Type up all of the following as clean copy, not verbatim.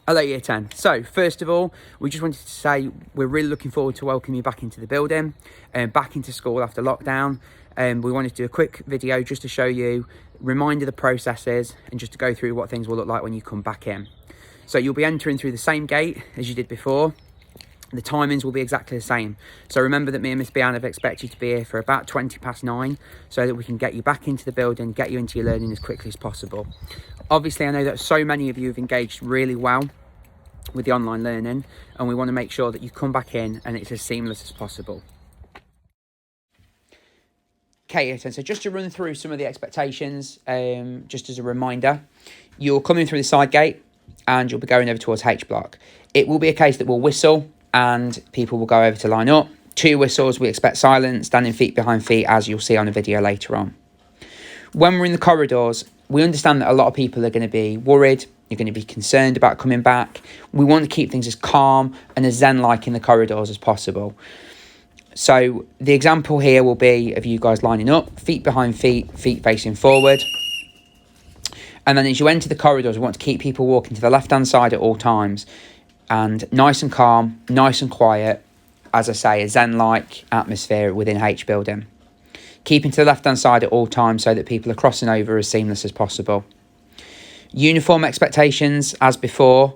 Hello Year 10. So first of all, we just wanted to say we're really looking forward to welcoming you back into the building and back into school after lockdown. We wanted to do a quick video just to show you, remind you the processes and just to go through what things will look like when you come back in. So you'll be entering through the same gate as you did before. The timings will be exactly the same. So remember that me and Miss Bian have expected you to be here for about 9:20 so that we can get you back into the building, get you into your learning as quickly as possible. Obviously, I know that so many of you have engaged really well with the online learning, and we want to make sure that you come back in and it's as seamless as possible. Okay, so just to run through some of the expectations, just as a reminder, you're coming through the side gate and you'll be going over towards H block. It will be a case that we'll whistle and people will go over to line up. 2 whistles, we expect silence, standing feet behind feet, as you'll see on a video later on. When we're in the corridors, we understand that a lot of people are going to be worried. You're going to be concerned about coming back. We want to keep things as calm and as zen-like in the corridors as possible. So the example here will be of you guys lining up, feet behind feet, feet facing forward. And then as you enter the corridors, we want to keep people walking to the left-hand side at all times. And nice and calm, nice and quiet. As I say, a zen-like atmosphere within H building. Keeping to the left-hand side at all times so that people are crossing over as seamless as possible. Uniform expectations, as before,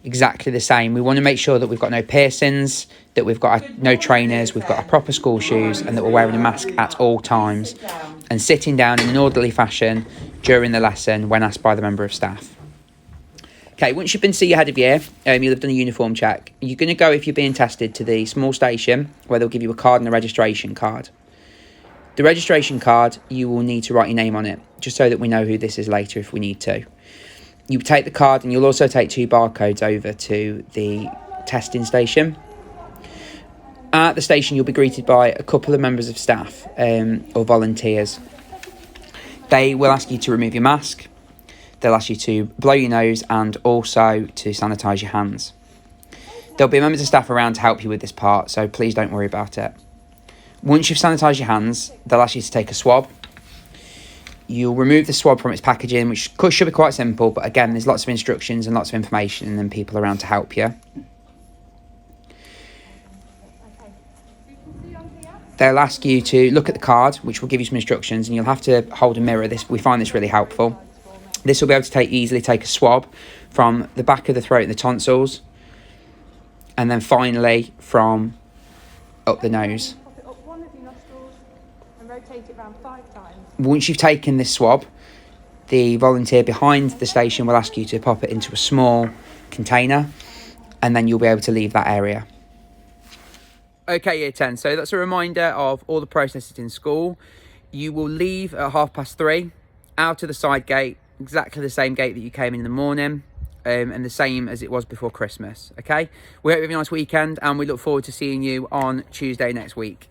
exactly the same. We want to make sure that we've got no piercings, that we've got no trainers, we've got our proper school shoes, and that we're wearing a mask at all times. And sitting down in an orderly fashion during the lesson when asked by the member of staff. Okay, once you've been to see your head of year, you'll have done a uniform check. You're going to go, if you're being tested, to the small station where they'll give you a card and a registration card. The registration card, you will need to write your name on it, just so that we know who this is later if we need to. You take the card and you'll also take 2 barcodes over to the testing station. At the station, you'll be greeted by a couple of members of staff or volunteers. They will ask you to remove your mask. They'll ask you to blow your nose and also to sanitise your hands. There'll be members of staff around to help you with this part, so please don't worry about it. Once you've sanitised your hands, they'll ask you to take a swab. You'll remove the swab from its packaging, which should be quite simple, but again, there's lots of instructions and lots of information and then people around to help you. They'll ask you to look at the card, which will give you some instructions, and you'll have to hold a mirror. We find this really helpful. This will be able to easily take a swab from the back of the throat and the tonsils, and then finally from up the nose. Rotate it around 5 times. Once you've taken this swab, the volunteer behind the station will ask you to pop it into a small container and then you'll be able to leave that area. Okay, Year 10, so that's a reminder of all the processes in school. You will leave at 3:30 out of the side gate, exactly the same gate that you came in the morning, and the same as it was before Christmas, okay? We hope you have a nice weekend and we look forward to seeing you on Tuesday next week.